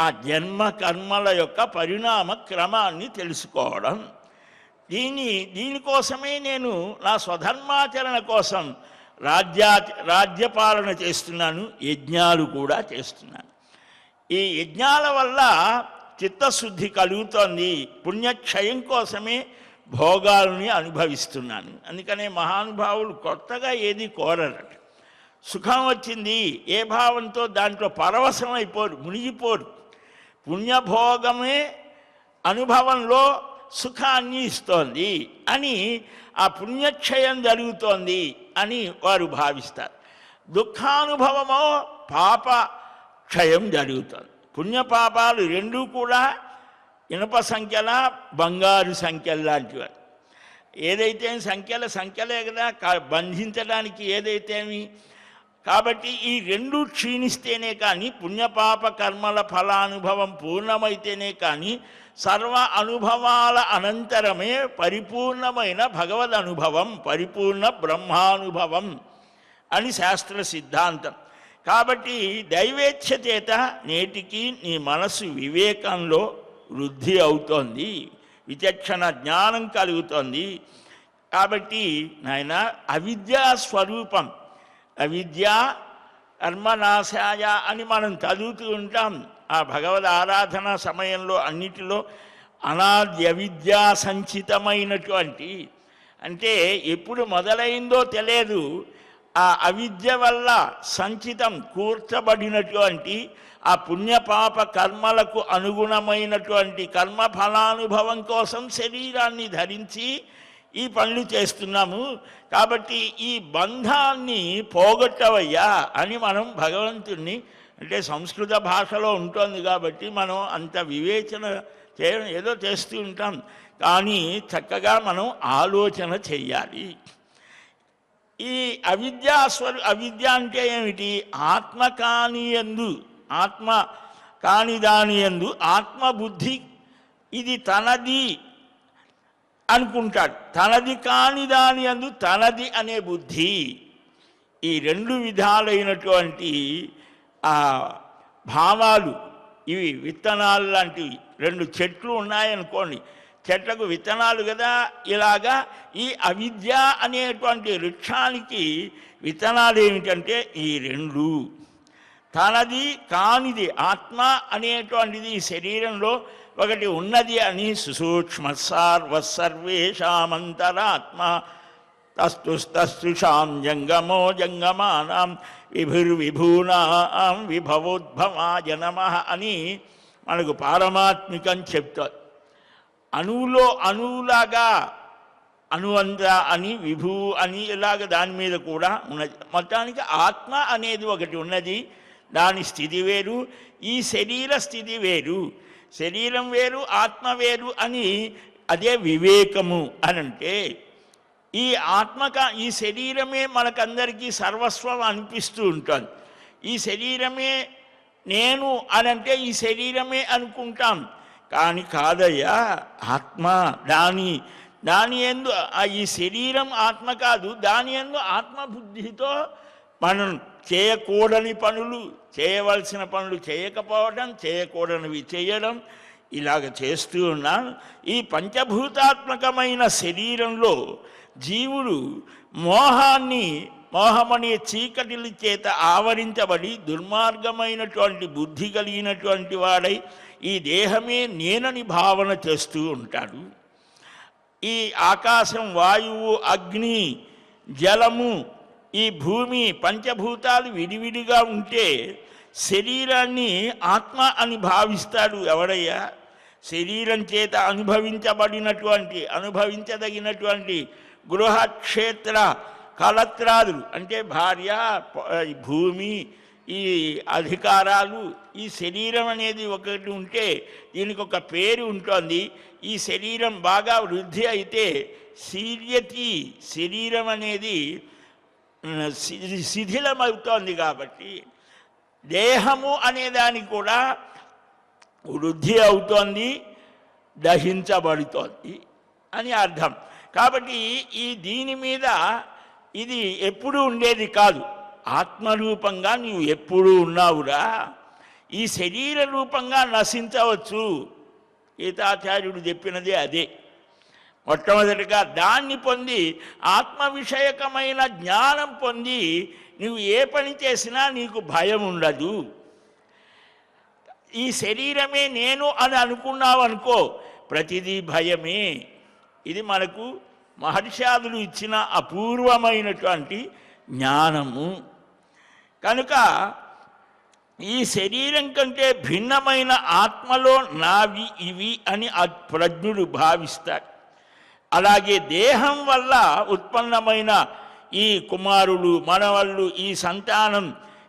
ఆ జన్మ కర్మల యొక్క పరిణామ క్రమాన్ని తెలుసుకోవడం. దీనికోసమే నేను నా స్వధర్మాచరణ కోసం రాజ్యపాలన చేస్తున్నాను, యజ్ఞాలు కూడా చేస్తున్నాను. ఈ యజ్ఞాల వల్ల చిత్తశుద్ధి కలుగుతోంది, పుణ్యక్షయం కోసమే భోగాలని అనుభవిస్తున్నాను. అందుకనే మహానుభావులు కొత్తగా ఏది కోరరట. సుఖం వచ్చింది ఏ భావంతో దాంట్లో పరవశం అయిపోరు, మునిగిపోరు. పుణ్యభోగమే అనుభవంలో సుఖాన్ని ఇస్తోంది అని, ఆ పుణ్యక్షయం జరుగుతోంది అని వారు భావిస్తారు. దుఃఖానుభవమో పాప క్షయం జరుగుతుంది. పుణ్యపాపాలు రెండూ కూడా ఇనప సంఖ్యల బంగారు సంఖ్యలు లాంటివి. ఏదైతే సంఖ్యలే కదా బంధించడానికి ఏదైతేమి. కాబట్టి ఈ రెండు క్షీణిస్తేనే కానీ, పుణ్యపాప కర్మల ఫలానుభవం పూర్ణమైతేనే కానీ సర్వ అనుభవాల అనంతరమే పరిపూర్ణమైన భగవద్ అనుభవం, పరిపూర్ణ బ్రహ్మానుభవం అని శాస్త్ర సిద్ధాంతం. కాబట్టి దైవేచ్ఛ చేత నేటికి నీ మనసు వివేకంలో వృద్ధి అవుతోంది, విచక్షణ జ్ఞానం కలుగుతోంది. కాబట్టి నాయన అవిద్యా స్వరూపం, అవిద్య కర్మనాశాయ అని మనం చదువుతూ ఉంటాం. ఆ భగవద్ ఆరాధన సమయంలో అన్నిటిలో అనాద్య విద్యా సంచితమైనటువంటి, అంటే ఎప్పుడు మొదలైందో తెలియదు, ఆ అవిద్య వల్ల సంచితం కూర్చబడినటువంటి ఆ పుణ్యపాప కర్మలకు అనుగుణమైనటువంటి కర్మఫలానుభవం కోసం శరీరాన్ని ధరించి ఈ పనులు చేస్తున్నాము. కాబట్టి ఈ బంధాన్ని పోగొట్టవయ్యా అని మనం భగవంతుణ్ణి, అంటే సంస్కృత భాషలో ఉంటుంది కాబట్టి మనం అంత వివేచన చేయడం ఏదో చేస్తూ ఉంటాం, కానీ చక్కగా మనం ఆలోచన చెయ్యాలి. ఈ అవిద్య అంటే ఏమిటి? ఆత్మ కానియందు, ఆత్మ కాని దాని యందు ఆత్మబుద్ధి ఇది తనది అనుకుంటాడు, తనది కాని దాని యందు తనది అనే బుద్ధి. ఈ రెండు విధాలైనటువంటి ఆ భావాలు, ఇవి విత్తనాలు లాంటివి. రెండు చెట్లు ఉన్నాయనుకోండి, చెట్లకు విత్తనాలు కదా, ఇలాగా ఈ అవిద్య అనేటువంటి వృక్షానికి విత్తనాలు ఏమిటంటే ఈ రెండు. తనది కానిది ఆత్మ అనేటువంటిది ఈ శరీరంలో ఒకటి ఉన్నది అని సుసూక్ష్మ సర్వేషామంతరాత్మ తస్తుస్తస్తుషాం జంగమో జంగమానాం విభుర్విభూనాం విభవోద్భవాయ నమః అని మనకు పారమాత్మికం చెప్తారు. అణువులో అణువులాగా అణువంత అని విభూ అని ఇలాగ దాని మీద కూడా ఉన్నది. మొత్తానికి ఆత్మ అనేది ఒకటి ఉన్నది, దాని స్థితి వేరు, ఈ శరీర స్థితి వేరు. శరీరం వేరు, ఆత్మ వేరు అని అదే వివేకము అని అంటే, ఈ ఈ శరీరమే మనకందరికీ సర్వస్వం అనిపిస్తూ ఉంటుంది. ఈ శరీరమే నేను అనంటే ఈ శరీరమే అనుకుంటాం, కానీ కాదయ్యా ఆత్మ. దాని యందు ఈ శరీరం ఆత్మ కాదు, దాని యందు ఆత్మబుద్ధితో మనం చేయకూడని పనులు, చేయవలసిన పనులు చేయకపోవడం, చేయకూడనివి చేయడం, ఇలాగ చేస్తూ ఉన్నాం. ఈ పంచభూతాత్మకమైన శరీరంలో జీవుడు మోహమనే చీకటిల చేత ఆవరించబడి దుర్మార్గమైనటువంటి బుద్ధి కలిగినటువంటి వాడై ఈ దేహమే నేనని భావన చేస్తూ ఉంటాడు. ఈ ఆకాశం, వాయువు, అగ్ని, జలము, ఈ భూమి పంచభూతాలు విడివిడిగా ఉంటే శరీరాన్ని ఆత్మ అని భావిస్తాడు ఎవడయ్యా? శరీరం చేత అనుభవించదగినటువంటి గృహ, క్షేత్ర, కళత్రాదులు అంటే భార్య, భూమి, ఈ అధికారాలు, ఈ శరీరం అనేది ఒకటి ఉంటే దీనికి ఒక పేరు ఉంటుంది. ఈ శరీరం బాగా వృద్ధి అయితే శరీరం అనేది శిథిలమవుతోంది. కాబట్టి దేహము అనేదానికి కూడా వృద్ధి అవుతోంది, దహించబడుతోంది అని అర్థం. కాబట్టి దీని మీద ఇది ఎప్పుడూ ఉండేది కాదు. ఆత్మరూపంగా నీవు ఎప్పుడూ ఉన్నావురా, ఈ శరీర రూపంగా నశించవచ్చు. గీతాచార్యుడు చెప్పినది అదే. మొట్టమొదటిగా దాన్ని పొంది ఆత్మ విషయకమైన జ్ఞానం పొంది నువ్వు ఏ పని చేసినా నీకు భయం ఉండదు. ఈ శరీరమే నేను అని అనుకున్నావు అనుకో, ప్రతిదీ భయమే. ఇది మనకు మహర్షాదులు ఇచ్చిన అపూర్వమైనటువంటి జ్ఞానము. కనుక ఈ శరీరం కంటే భిన్నమైన ఆత్మలో నావి ఇవి అని ప్రజ్ఞుడు భావిస్తాడు. అలాగే దేహం వల్ల ఉత్పన్నమైన ఈ కుమారులు, మనవళ్ళు, ఈ సంతానం,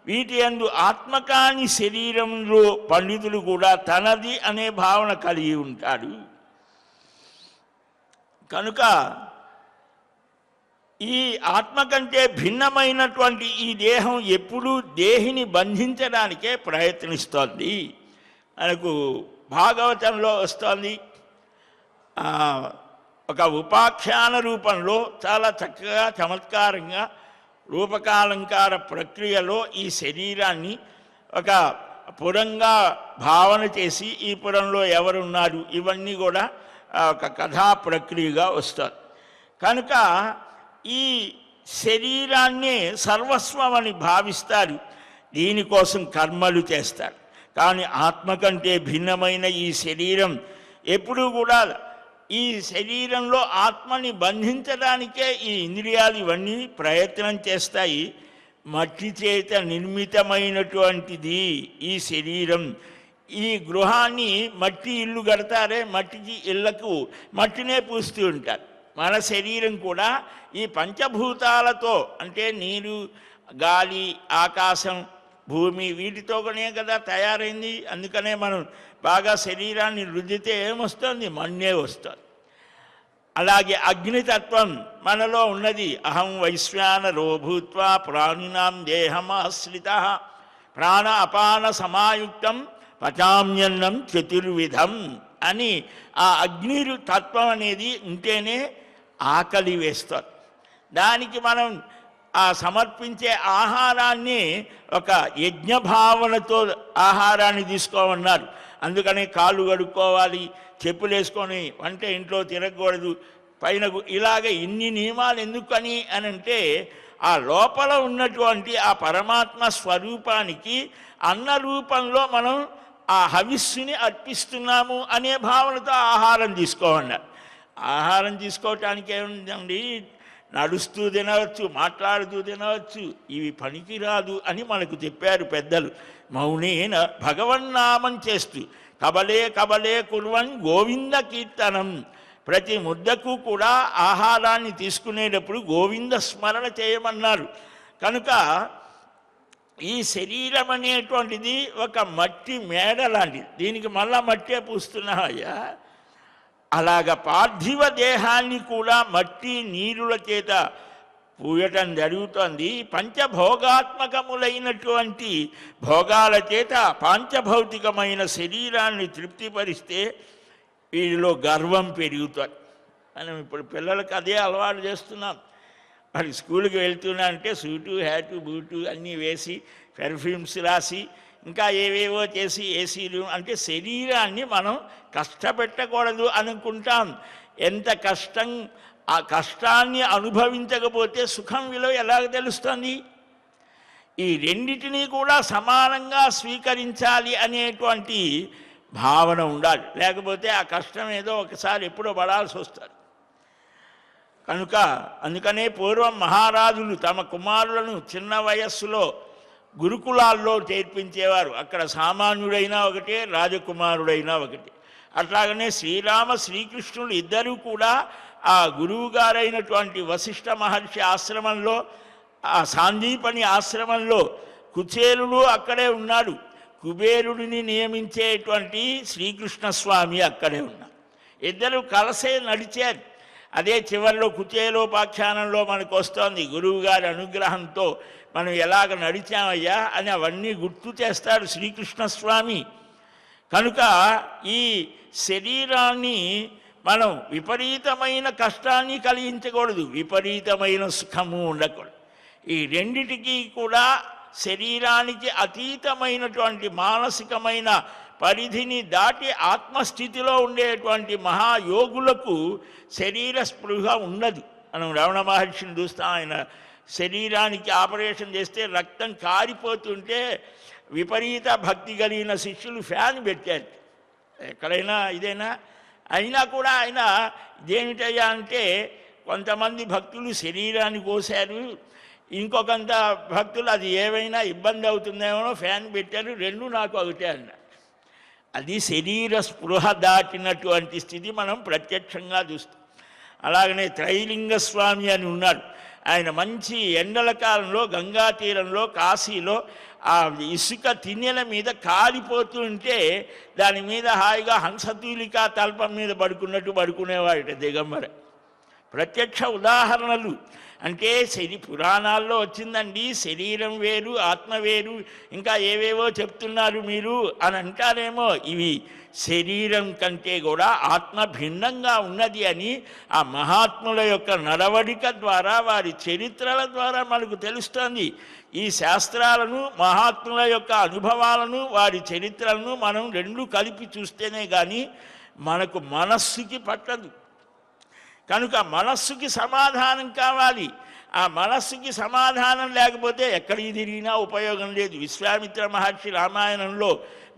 వీటి యందు ఆత్మకాని శరీరంలో పండితులు కూడా తనది అనే భావన కలిగి ఉంటాడు. కనుక ఈ ఆత్మ కంటే భిన్నమైనటువంటి ఈ దేహం ఎప్పుడూ దేహిని బంధించడానికే ప్రయత్నిస్తోంది. మనకు భాగవతంలో వస్తోంది. ఒక ఉపాఖ్యాన రూపంలో చాలా చక్కగా చమత్కారంగా రూపకాలంకార ప్రక్రియలో ఈ శరీరాన్ని ఒక పురంగా భావన చేసి ఈ పురంలో ఎవరున్నారు ఇవన్నీ కూడా ఒక కథా ప్రక్రియగా వస్తుంది. కనుక ఈ శరీరాన్నే సర్వస్వం అని భావిస్తారు, దీనికోసం కర్మలు చేస్తారు. కానీ ఆత్మ కంటే భిన్నమైన ఈ శరీరం ఎప్పుడూ కూడా ఈ శరీరంలో ఆత్మని బంధించడానికే ఈ ఇంద్రియాలు ఇవన్నీ ప్రయత్నం చేస్తాయి. మట్టి చేత నిర్మితమైనటువంటిది ఈ శరీరం. ఈ గృహాన్ని మట్టి ఇల్లు కడతారే, మట్టికి ఇళ్లకు మట్టినే పూస్తూ ఉంటారు. మన శరీరం కూడా ఈ పంచభూతాలతో, అంటే నీరు, గాలి, ఆకాశం, భూమి, వీటితోనే కదా తయారైంది. అందుకనే మనం బాగా శరీరాన్ని రుద్దితే ఏమొస్తుంది? మన్నే వస్తుంది. అలాగే అగ్నితత్వం మనలో ఉన్నది. అహం వైశ్వానరో భూత్వా ప్రాణినాం దేహమాశ్రిత ప్రాణ అపాన సమాయుక్తం పచామ్యన్నం చతుర్విధం అని ఆ అగ్ని తత్వం అనేది ఉంటేనే ఆకలి వేస్తుంది. దానికి మనం ఆ సమర్పించే ఆహారాన్ని ఒక యజ్ఞభావనతో ఆహారాన్ని తీసుకోమన్నారు. అందుకని కాళ్ళు కడుక్కోవాలి, చెప్పులు వేసుకొని వంట ఇంట్లో తిరగకూడదు, పైన ఇలాగ ఇన్ని నియమాలు ఎందుకని అని అంటే ఆ లోపల ఉన్నటువంటి ఆ పరమాత్మ స్వరూపానికి అన్న రూపంలో మనం ఆ హవిస్సుని అర్పిస్తున్నాము అనే భావనతో ఆహారం తీసుకోమన్నారు. ఆహారం తీసుకోవటానికి ఏముందండి, నడుస్తూ తినవచ్చు, మాట్లాడుతూ తినవచ్చు, ఇవి పనికిరాదు అని మనకు చెప్పారు పెద్దలు. మౌనేన భగవన్నామం చేస్తూ కబలే కబలే కుర్వన్ గోవింద కీర్తనం. ప్రతి ముద్దకు కూడా ఆహారాన్ని తీసుకునేటప్పుడు గోవింద స్మరణ చేయమన్నారు. కనుక ఈ శరీరం అనేటువంటిది ఒక మట్టి మేడ లాంటిది. దీనికి మళ్ళా మట్టే పూస్తున్నాయ్యా. అలాగ పార్థివ దేహాన్ని కూడా మట్టి నీరుల చేత పూయటం జరుగుతోంది. పంచభోగాత్మకములైనటువంటి భోగాల చేత పాంచభౌతికమైన శరీరాన్ని తృప్తిపరిస్తే వీడిలో గర్వం పెరుగుతుంది. మనం ఇప్పుడు పిల్లలకు అదే అలవాటు చేస్తున్నాం. మరి స్కూల్కి వెళ్తున్నా అంటే సూటు, హ్యాటు, బూటు అన్నీ వేసి, పెర్ఫ్యూమ్స్ రాసి, ఇంకా ఏవేవో చేసి ఏసీ రూమ్ అంటే శరీరాన్ని మనం కష్టపెట్టకూడదు అనుకుంటాం. ఎంత కష్టం, ఆ కష్టాన్ని అనుభవించకపోతే సుఖం విలువ ఎలాగ తెలుస్తుంది? ఈ రెండిటినీ కూడా సమానంగా స్వీకరించాలి అనేటువంటి భావన ఉండాలి. లేకపోతే ఆ కష్టం ఏదో ఒకసారి ఎప్పుడో పడాల్సి వస్తుంది. కనుక అందుకనే పూర్వం మహారాజులు తమ కుమారులను చిన్న వయస్సులో గురుకులాల్లో చేర్పించేవారు. అక్కడ సామాన్యుడైనా ఒకటే, రాజకుమారుడైనా ఒకటే. అట్లాగనే శ్రీకృష్ణులు ఇద్దరూ కూడా ఆ గురువు గారైనటువంటి వశిష్ఠ మహర్షి ఆశ్రమంలో, ఆ సాందీపని ఆశ్రమంలో కుచేలుడు అక్కడే ఉన్నాడు. కుబేరుడిని నియమించేటువంటి శ్రీకృష్ణస్వామి అక్కడే ఉన్నాడు. ఇద్దరు కలిసే నడిచారు. అదే చివరిలో కుచేలోపాఖ్యానంలో మనకు వస్తోంది. గురువు గారి అనుగ్రహంతో మనం ఎలాగ నడిచామయ్యా అని అవన్నీ గుర్తు చేస్తాడు శ్రీకృష్ణస్వామి. కనుక ఈ శరీరాన్ని మనం విపరీతమైన కష్టాన్ని కలిగించకూడదు, విపరీతమైన సుఖము ఉండకూడదు. ఈ రెండిటికి కూడా శరీరానికి అతీతమైనటువంటి మానసికమైన పరిధిని దాటి ఆత్మస్థితిలో ఉండేటువంటి మహాయోగులకు శరీర స్పృహ ఉన్నది. మనం రమణ మహర్షిని చూస్తాం. ఆయన శరీరానికి ఆపరేషన్ చేస్తే రక్తం కారిపోతుంటే విపరీత భక్తి కలిగిన శిష్యులు ఫ్యాన్ పెట్టారు. ఎక్కడైనా ఇదేనా. అయినా కూడా ఆయన ఇదేమిటయ్యా అంటే, కొంతమంది భక్తులు శరీరాన్ని కోసారు, ఇంకొకంత భక్తులు అది ఏమైనా ఇబ్బంది అవుతుందేమో ఫ్యాన్ పెట్టారు, రెండు నాకు ఒకటే అన్నారు. అది శరీర స్పృహ దాటినటువంటి స్థితి మనం ప్రత్యక్షంగా చూస్తాం. అలాగనే త్రైలింగ స్వామి అని ఉన్నాడు. ఆయన మంచి ఎండల కాలంలో గంగా తీరంలో కాశీలో ఆ ఇసుక తిన్నెల మీద కాలిపోతుంటే దాని మీద హాయిగా హంసతూలికా తల్పం మీద పడుకున్నట్టు పడుకునేవాడట దిగంబర. ప్రత్యక్ష ఉదాహరణలు. అంటే పురాణాల్లో వచ్చిందండి, శరీరం వేరు ఆత్మ వేరు ఇంకా ఏవేవో చెప్తున్నారు మీరు అని అంటారేమో. ఇవి శరీరం కంటే కూడా ఆత్మ భిన్నంగా ఉన్నది అని ఆ మహాత్ముల యొక్క నడవడిక ద్వారా, వారి చరిత్రల ద్వారా మనకు తెలుస్తోంది. ఈ శాస్త్రాలను, మహాత్ముల యొక్క అనుభవాలను, వారి చరిత్రలను మనం రెండు కలిపి చూస్తేనే కానీ మనకు మనస్సుకి పట్టదు. కనుక మనస్సుకి సమాధానం కావాలి. ఆ మనస్సుకి సమాధానం లేకపోతే ఎక్కడికి తిరిగినా ఉపయోగం లేదు. విశ్వామిత్ర మహర్షి రామాయణంలో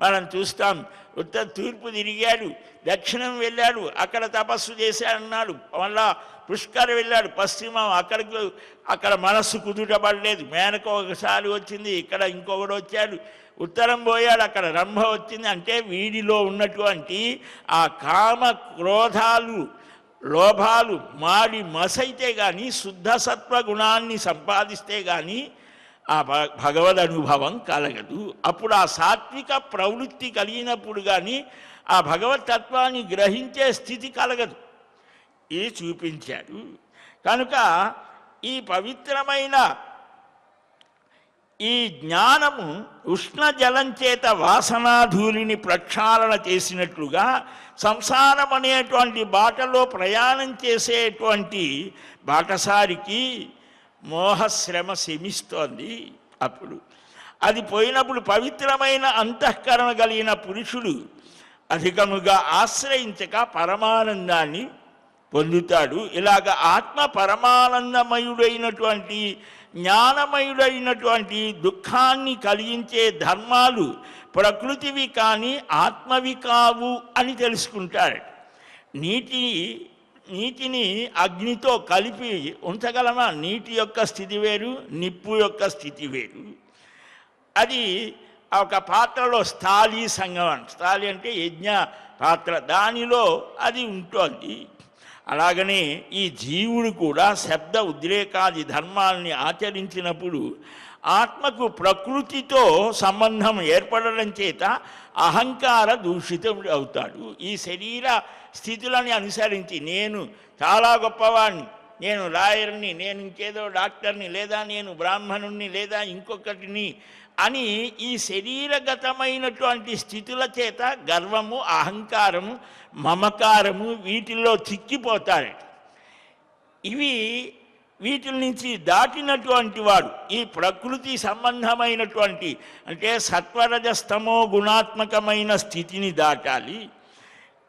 మనం చూస్తాం. ఉత్తర తూర్పు తిరిగాడు, దక్షిణం వెళ్ళాడు, అక్కడ తపస్సు చేశాడన్నాడు. మళ్ళా పుష్కర్ వెళ్ళాడు, పశ్చిమం, అక్కడ మనస్సు కుదుటపడలేదు. మేనక ఒకసారి వచ్చింది, ఇక్కడ ఇంకొకడు వచ్చాడు. ఉత్తరం పోయాడు, అక్కడ రంభ వచ్చింది. అంటే వీడిలో ఉన్నటువంటి ఆ కామ క్రోధాలు, లోభాలు మాడి మసైతే కానీ, శుద్ధ సత్వ గుణాన్ని సంపాదిస్తే కానీ ఆ భగవద్ అనుభవం కలగదు. అప్పుడు ఆ సాత్విక ప్రవృత్తి కలిగినప్పుడు కానీ ఆ భగవతత్వాన్ని గ్రహించే స్థితి కలగదు. ఇది చూపించాడు. కనుక ఈ పవిత్రమైన ఈ జ్ఞానము ఉష్ణ జలం చేత వాసనాధూళిని ప్రక్షాళన చేసినట్లుగా సంసారం అనేటువంటి బాటలో ప్రయాణం చేసేటువంటి బాటసారికి మోహశ్రమ శమిస్తోంది. అప్పుడు అది పోయినప్పుడు పవిత్రమైన అంతఃకరణ కలిగిన పురుషుడు అధికముగా ఆశ్రయించక పరమానందాన్ని పొందుతాడు. ఇలాగ ఆత్మ పరమానందమయుడైనటువంటి, జ్ఞానమయుడైనటువంటి దుఃఖాన్ని కలిగించే ధర్మాలు ప్రకృతివి కానీ ఆత్మవి కావు అని తెలుసుకుంటాడు. నీటిని అగ్నితో కలిపి ఉంచగలమా? నీటి యొక్క స్థితి వేరు, నిప్పు యొక్క స్థితి వేరు. అది ఒక పాత్రలో స్థాళీ సంగమం, స్థాళి అంటే యజ్ఞ పాత్ర, దానిలో అది ఉంటుంది. అలాగనే ఈ జీవుడు కూడా శబ్ద ఉద్రేకాది ధర్మాల్ని ఆచరించినప్పుడు ఆత్మకు ప్రకృతితో సంబంధం ఏర్పడడం చేత అహంకార దూషితుడు అవుతాడు. ఈ శరీర స్థితులని అనుసరించి నేను చాలా గొప్పవాడిని, నేను లాయర్ని, నేను ఇంకేదో డాక్టర్ని, లేదా నేను బ్రాహ్మణుణ్ణి, లేదా ఇంకొకటిని అని ఈ శరీరగతమైనటువంటి స్థితుల చేత గర్వము, అహంకారము, మమకారము వీటిల్లో చిక్కిపోతాడు. వీటి నుంచి దాటినటువంటి వాడు ఈ ప్రకృతి సంబంధమైనటువంటి, అంటే సత్వరజస్తమో గుణాత్మకమైన స్థితిని దాటాలి.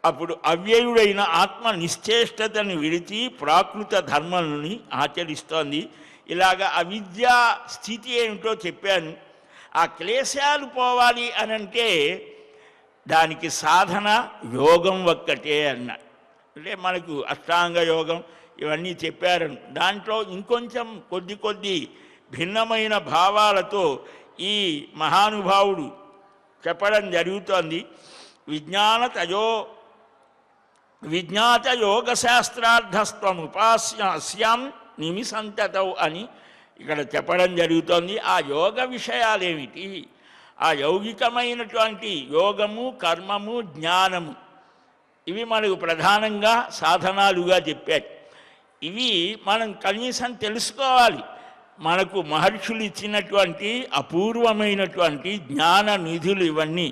అప్పుడు అవ్యయుడైన ఆత్మ నిశ్చేష్టతను విడిచి ప్రాకృత ధర్మాలని ఆచరిస్తోంది. ఇలాగ అవిద్యా స్థితి ఏమిటో చెప్పాను. ఆ క్లేశాలు పోవాలి అనంటే దానికి సాధన యోగం ఒక్కటే అన్నారు. అంటే మనకు అష్టాంగ యోగం ఇవన్నీ చెప్పారు. దాంట్లో ఇంకొంచెం కొద్ది భిన్నమైన భావాలతో ఈ మహానుభావుడు చెప్పడం జరుగుతోంది. విజ్ఞాత యోగ శాస్త్రార్థస్త్వం ఉపాస్యాం నిమిసంతతౌ అని ఇక్కడ చెప్పడం జరుగుతోంది. ఆ యోగ విషయాలేమిటి? ఆ యౌగికమైనటువంటి యోగము, కర్మము, జ్ఞానము ఇవి మనకు ప్రధానంగా సాధనాలుగా చెప్పారు. ఇవి మనం కనీసం తెలుసుకోవాలి. మనకు మహర్షులు ఇచ్చినటువంటి అపూర్వమైనటువంటి జ్ఞాన నిధులు ఇవన్నీ.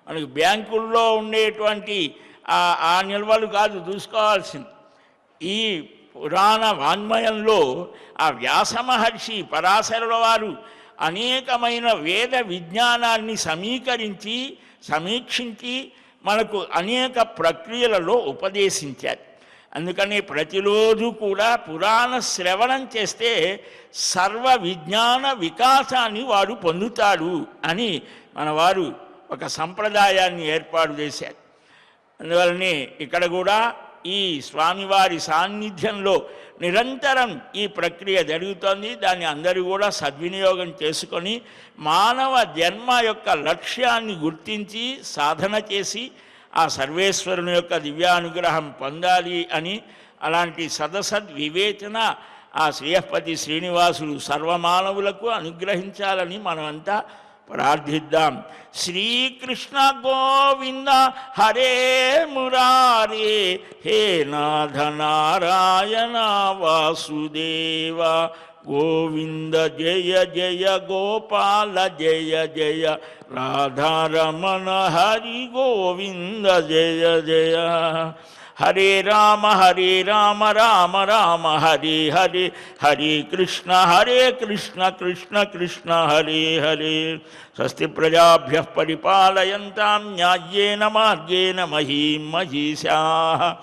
మనకు బ్యాంకుల్లో ఉండేటువంటి ఆ నిల్వలు కాదు చూసుకోవాల్సింది. ఈ పురాణ వాన్మయంలో ఆ వ్యాస మహర్షి, పరాశరుల వారు అనేకమైన వేద విజ్ఞానాన్ని సమీకరించి సమీక్షించి మనకు అనేక ప్రక్రియలలో ఉపదేశించారు. అందుకని ప్రతిరోజు కూడా పురాణ శ్రవణం చేస్తే సర్వ విజ్ఞాన వికాసాన్ని వాడు పొందుతాడు అని మనవారు ఒక సంప్రదాయాన్ని ఏర్పాటు చేశారు. అందువలనే ఇక్కడ కూడా ఈ స్వామివారి సాన్నిధ్యంలో నిరంతరం ఈ ప్రక్రియ జరుగుతోంది. దాన్ని అందరూ కూడా సద్వినియోగం చేసుకొని మానవ జన్మ యొక్క లక్ష్యాన్ని గుర్తించి సాధన చేసి ఆ సర్వేశ్వరుని యొక్క దివ్యానుగ్రహం పొందాలి అని అలాంటి సదసద్వివేచన ఆ శ్రీయపతి శ్రీనివాసుడు సర్వమానవులకు అనుగ్రహించాలని మనమంతా ప్రార్థిద్దాం. శ్రీకృష్ణ గోవింద హరే మురారే హే నాథ నారాయణ వాసుదేవ గోవింద జయ జయ గోపాల జయ జయ రాధారమణ హరి గోవింద జయ జయ. హరే రామ రామ రామ హరే హరే హరే కృష్ణ కృష్ణ కృష్ణ హరే హరే. స్వస్తి ప్రజాభ్యః పరిపాలయంతాం న్యాయేన మార్గేణ మహీం మహీషాః.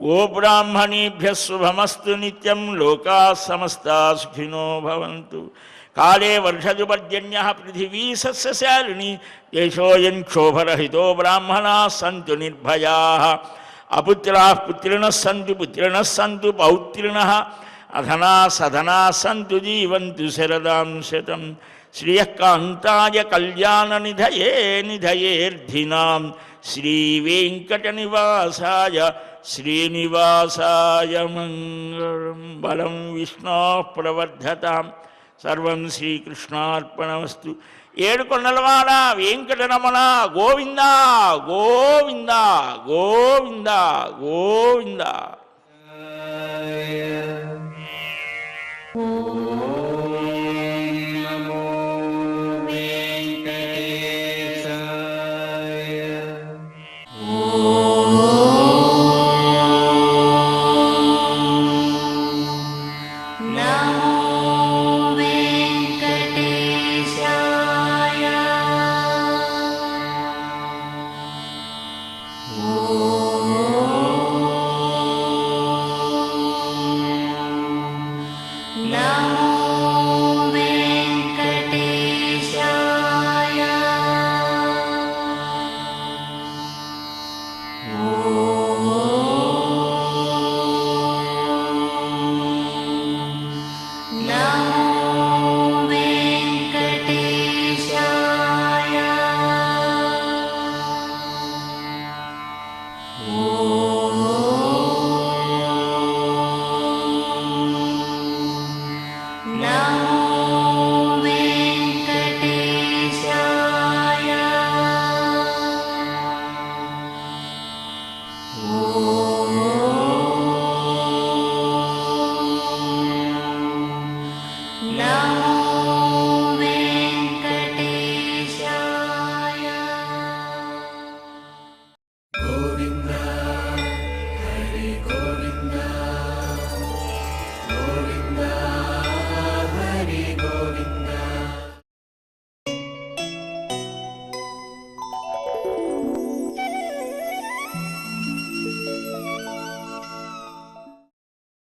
గోబ్రాహ్మణేభ్యः శుభమస్తు నిత్యం. లోకాः సమస్తాः సుఖినో భవంతు. కాళే వర్షజుపర్జన్యః పృథివీ సస్యశాలినీ దేశోऽयं క్షోభరహితో బ్రాహ్మణాः సంతు నిర్భయాः. అపుత్రాः పుత్రిణः సంతు పౌత్రిణः అధనా సధనా సంతు జీవంతు శరదాం శతం. శ్రియకాంతాయ కళ్యాణ నిధయేర్ధినాం శ్రీవేంకటనివాసాయ శ్రీనివాసాయ మంగళం. బలం విష్ణోః ప్రవర్ధతాం. సర్వం శ్రీకృష్ణార్పణమస్తు. ఏడుకొండలవాడ వెంకటరమణ గోవింద గోవింద గోవింద గోవింద.